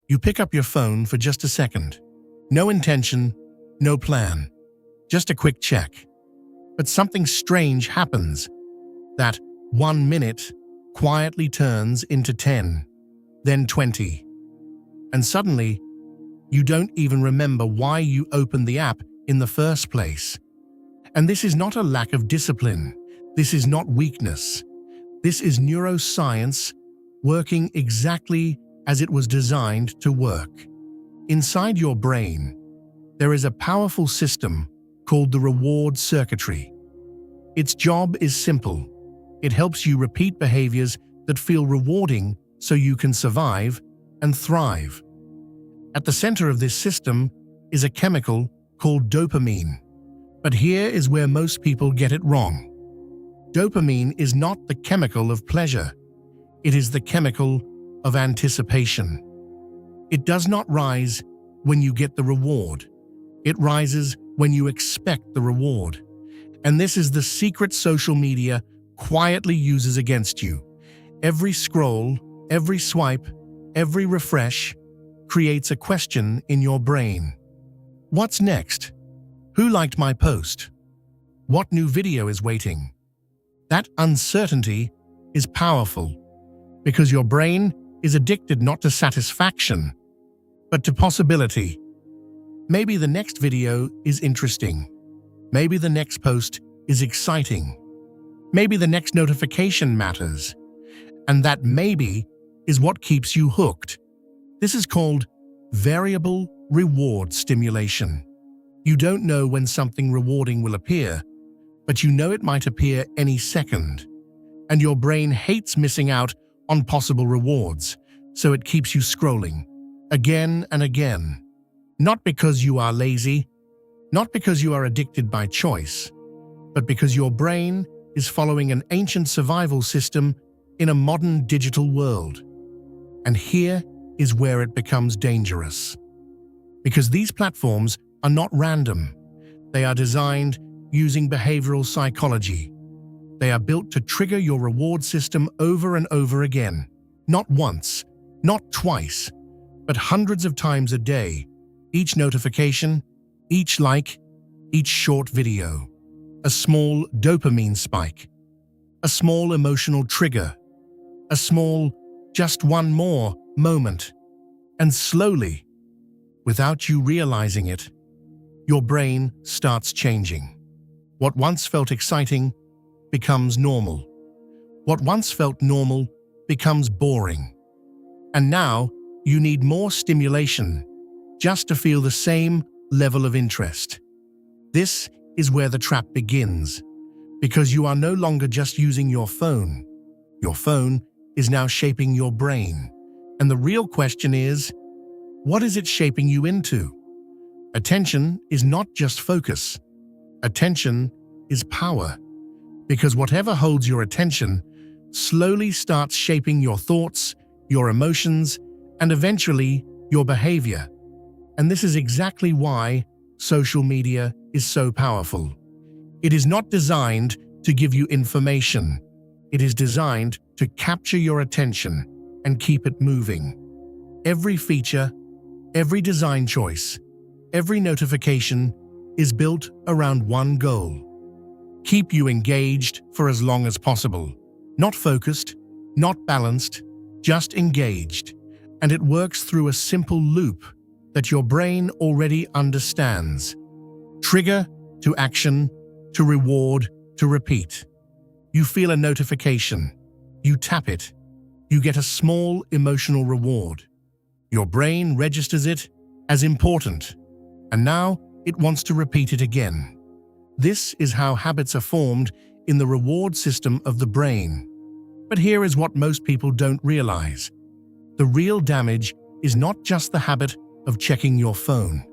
You pick up your phone for just a second. No intention, no plan. Just a quick check. But something strange happens. That 1 minute quietly turns into 10, then 20. And suddenly, you don't even remember why you opened the app in the first place. And this is not a lack of discipline. This is not weakness. This is neuroscience working exactly as it was designed to work. Inside your brain, there is a powerful system called the reward circuitry. Its job is simple. It helps you repeat behaviors that feel rewarding so you can survive and thrive. At the center of this system is a chemical called dopamine. But here is where most people get it wrong. Dopamine is not the chemical of pleasure. It is the chemical of anticipation. It does not rise when you get the reward. It rises when you expect the reward. And this is the secret social media quietly uses against you. Every scroll, every swipe, every refresh creates a question in your brain. What's next? Who liked my post? What new video is waiting? That uncertainty is powerful because your brain is addicted not to satisfaction, but to possibility. Maybe the next video is interesting. Maybe the next post is exciting. Maybe the next notification matters. And that maybe is what keeps you hooked. This is called variable reward stimulation. You don't know when something rewarding will appear, but you know it might appear any second. And your brain hates missing out on possible rewards, so it keeps you scrolling again and again. Not because you are lazy, not because you are addicted by choice, but because your brain is following an ancient survival system in a modern digital world. And here is where it becomes dangerous. Because these platforms are not random. They are designed using behavioral psychology. They are built to trigger your reward system over and over again. Not once, not twice, but hundreds of times a day. Each notification, each like, each short video. A small dopamine spike. A small emotional trigger. A small, just one more moment. And slowly, without you realizing it, your brain starts changing. What once felt exciting becomes normal. What once felt normal becomes boring. And now you need more stimulation just to feel the same level of interest. This is where the trap begins, because you are no longer just using your phone. Your phone is now shaping your brain. And the real question is, what is it shaping you into? Attention is not just focus. Attention is power. Because whatever holds your attention slowly starts shaping your thoughts, your emotions, and eventually your behavior. And this is exactly why social media is so powerful. It is not designed to give you information. It is designed to capture your attention and keep it moving. Every feature, every design choice, every notification is built around one goal. Keep you engaged for as long as possible. Not focused, not balanced, just engaged. And it works through a simple loop that your brain already understands. Trigger to action, to reward, to repeat. You feel a notification. You tap it. You get a small emotional reward. Your brain registers it as important. And now it wants to repeat it again. This is how habits are formed in the reward system of the brain. But here is what most people don't realize. The real damage is not just the habit of checking your phone.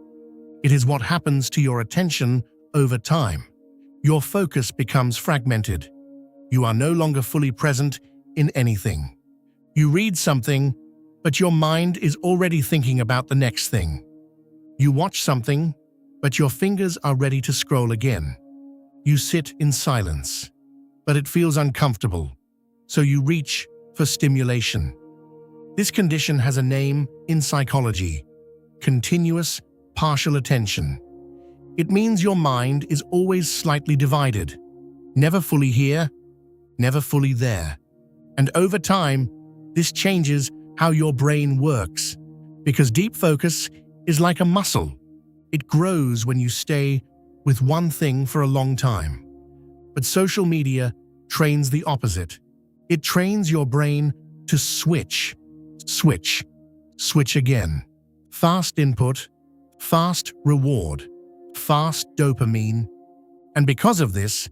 It is what happens to your attention over time. Your focus becomes fragmented. You are no longer fully present in anything. You read something, but your mind is already thinking about the next thing. You watch something, but your fingers are ready to scroll again. You sit in silence, but it feels uncomfortable, so you reach for stimulation. This condition has a name in psychology: continuous partial attention. It means your mind is always slightly divided, never fully here, never fully there. And over time, this changes how your brain works, because deep focus is like a muscle. It grows when you stay with one thing for a long time. But social media trains the opposite. It trains your brain to switch again. Fast input, fast reward, fast dopamine. And because of this,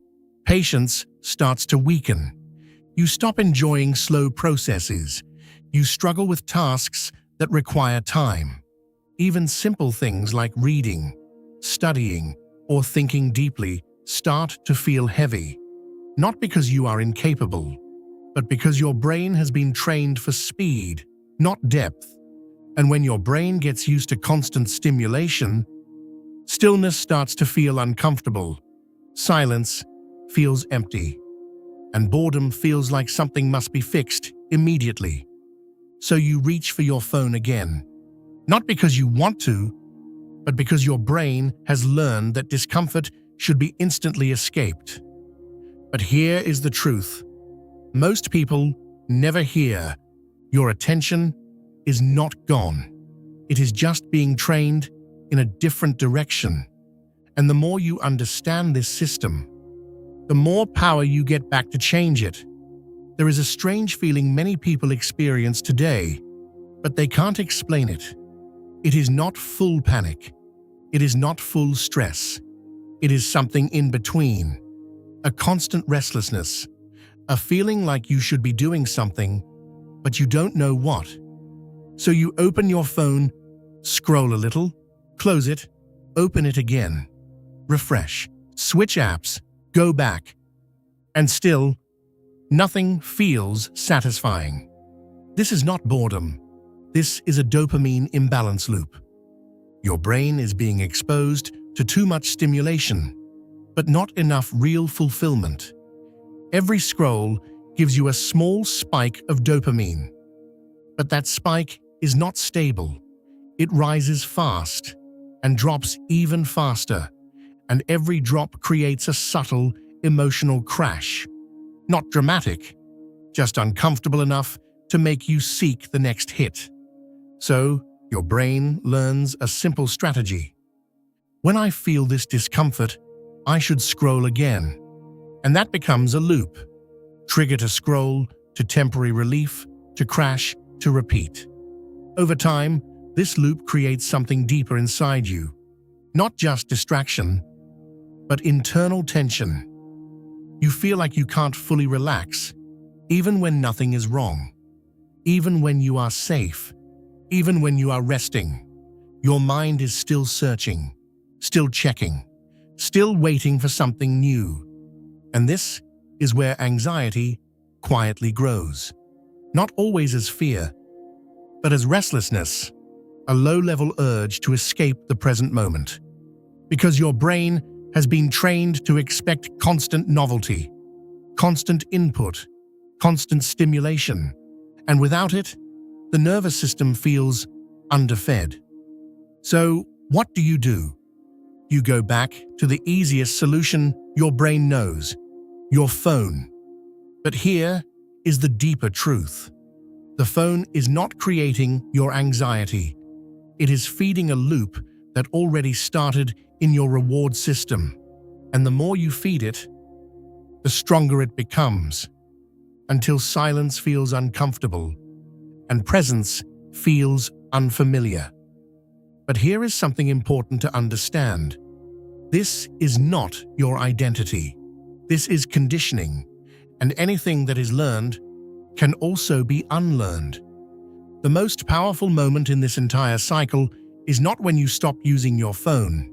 patience starts to weaken. You stop enjoying slow processes. You struggle with tasks that require time. Even simple things like reading, studying, or thinking deeply start to feel heavy. Not because you are incapable, but because your brain has been trained for speed, not depth. And when your brain gets used to constant stimulation, stillness starts to feel uncomfortable. Silence feels empty. And boredom feels like something must be fixed immediately. So you reach for your phone again. Not because you want to, but because your brain has learned that discomfort should be instantly escaped. But here is the truth. Most people never hear. Your attention is not gone. It is just being trained in a different direction. And the more you understand this system, the more power you get back to change it. There is a strange feeling many people experience today, but they can't explain it. It is not full panic. It is not full stress. It is something in between. A constant restlessness. A feeling like you should be doing something, but you don't know what. So you open your phone, scroll a little, close it, open it again, refresh, switch apps, go back, and still, nothing feels satisfying. This is not boredom. This is a dopamine imbalance loop. Your brain is being exposed to too much stimulation, but not enough real fulfillment. Every scroll gives you a small spike of dopamine, but that spike is not stable. It rises fast and drops even faster, and every drop creates a subtle emotional crash. Not dramatic, just uncomfortable enough to make you seek the next hit. So, your brain learns a simple strategy. When I feel this discomfort, I should scroll again. And that becomes a loop. Trigger to scroll, to temporary relief, to crash, to repeat. Over time, this loop creates something deeper inside you. Not just distraction, but internal tension. You feel like you can't fully relax, even when nothing is wrong. Even when you are safe. Even when you are resting. Your mind is still searching, still checking, still waiting for something new. And this is where anxiety quietly grows. Not always as fear, but as restlessness, a low-level urge to escape the present moment. Because your brain has been trained to expect constant novelty, constant input, constant stimulation, and without it, the nervous system feels underfed. So, what do? You go back to the easiest solution your brain knows, your phone. But here is the deeper truth. The phone is not creating your anxiety. It is feeding a loop that already started in your reward system. And the more you feed it, the stronger it becomes, until silence feels uncomfortable and presence feels unfamiliar. But here is something important to understand. This is not your identity. This is conditioning, and anything that is learned can also be unlearned. The most powerful moment in this entire cycle is not when you stop using your phone.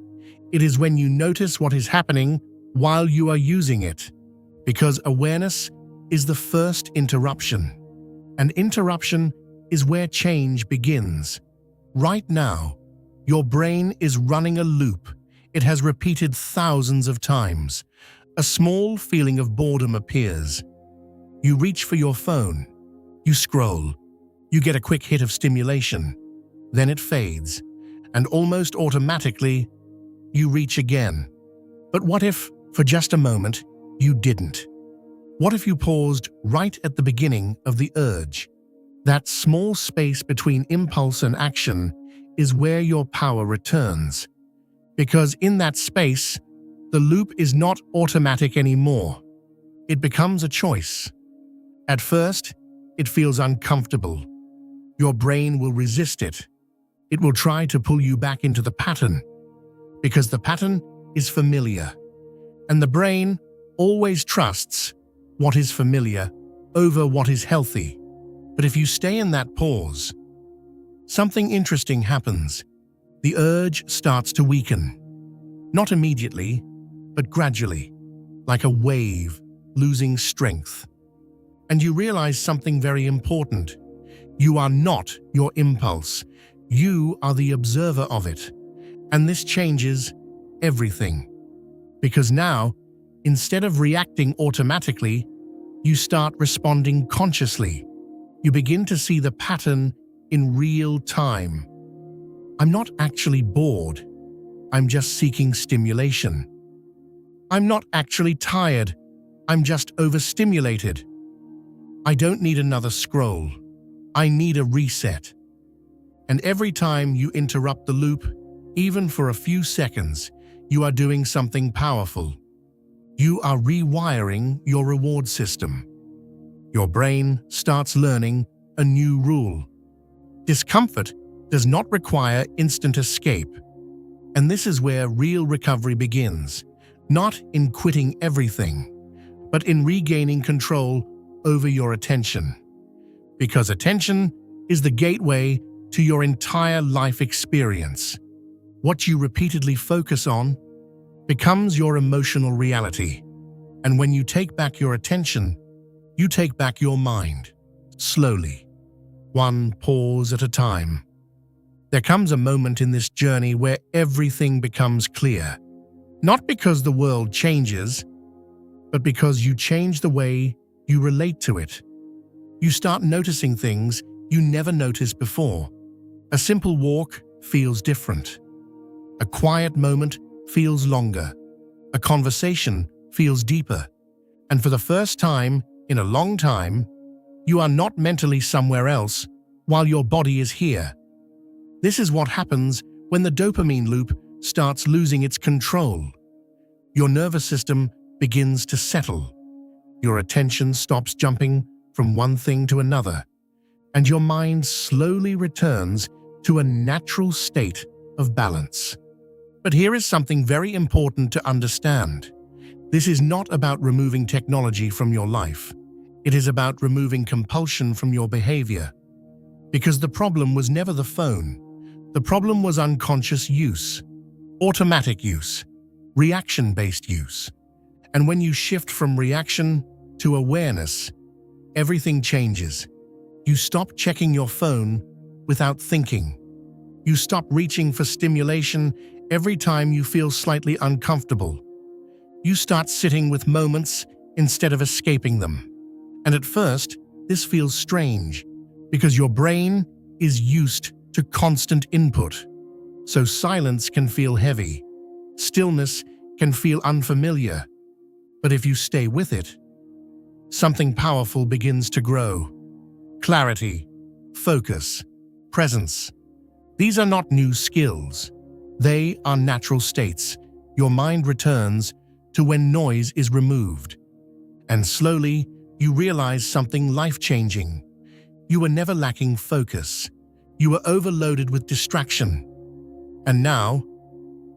It is when you notice what is happening while you are using it. Because awareness is the first interruption. And interruption is where change begins. Right now, your brain is running a loop it has repeated thousands of times. A small feeling of boredom appears. You reach for your phone. You scroll. You get a quick hit of stimulation, then it fades, and almost automatically, you reach again. But what if, for just a moment, you didn't? What if you paused right at the beginning of the urge? That small space between impulse and action is where your power returns. Because in that space, the loop is not automatic anymore. It becomes a choice. At first, it feels uncomfortable. Your brain will resist it. It will try to pull you back into the pattern, because the pattern is familiar. And the brain always trusts what is familiar over what is healthy. But if you stay in that pause, something interesting happens. The urge starts to weaken. Not immediately, but gradually, like a wave losing strength. And you realize something very important. You are not your impulse. You are the observer of it. And this changes everything. Because now, instead of reacting automatically, you start responding consciously. You begin to see the pattern in real time. I'm not actually bored. I'm just seeking stimulation. I'm not actually tired. I'm just overstimulated. I don't need another scroll. I need a reset. And every time you interrupt the loop, even for a few seconds, you are doing something powerful. You are rewiring your reward system. Your brain starts learning a new rule. Discomfort does not require instant escape. And this is where real recovery begins, not in quitting everything, but in regaining control over your attention. Because attention is the gateway to your entire life experience. What you repeatedly focus on becomes your emotional reality. And when you take back your attention, you take back your mind, slowly, one pause at a time. There comes a moment in this journey where everything becomes clear. Not because the world changes, but because you change the way you relate to it. You start noticing things you never noticed before. A simple walk feels different. A quiet moment feels longer. A conversation feels deeper. And for the first time in a long time, you are not mentally somewhere else while your body is here. This is what happens when the dopamine loop starts losing its control. Your nervous system begins to settle. Your attention stops jumping from one thing to another, and your mind slowly returns to a natural state of balance. But here is something very important to understand. This is not about removing technology from your life. It is about removing compulsion from your behavior. Because the problem was never the phone. The problem was unconscious use, automatic use, reaction-based use. And when you shift from reaction to awareness, everything changes. You stop checking your phone without thinking. You stop reaching for stimulation every time you feel slightly uncomfortable. You start sitting with moments instead of escaping them. And at first, this feels strange because your brain is used to constant input. So silence can feel heavy. Stillness can feel unfamiliar. But if you stay with it, something powerful begins to grow. Clarity, focus, presence. These are not new skills. They are natural states. Your mind returns to when noise is removed. And slowly, you realize something life-changing. You were never lacking focus. You were overloaded with distraction. And now,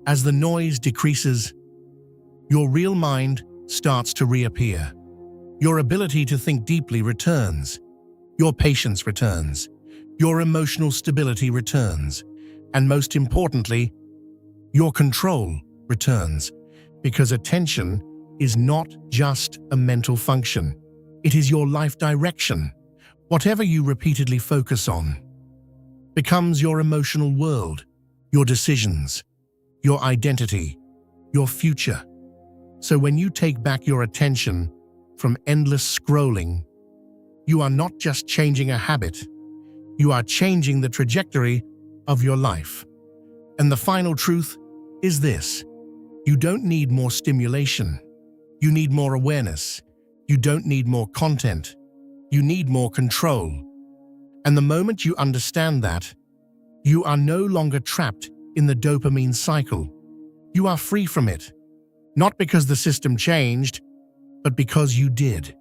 as the noise decreases, your real mind starts to reappear. Your ability to think deeply returns. Your patience returns. Your emotional stability returns. And most importantly, your control returns. Because attention is not just a mental function. It is your life direction. Whatever you repeatedly focus on becomes your emotional world, your decisions, your identity, your future. So when you take back your attention from endless scrolling, you are not just changing a habit, You are changing the trajectory of your life. And the final truth is this: you don't need more stimulation. You need more awareness. You don't need more content. You need more control. And the moment you understand that, you are no longer trapped in the dopamine cycle. You are free from it. Not because the system changed, but because you did.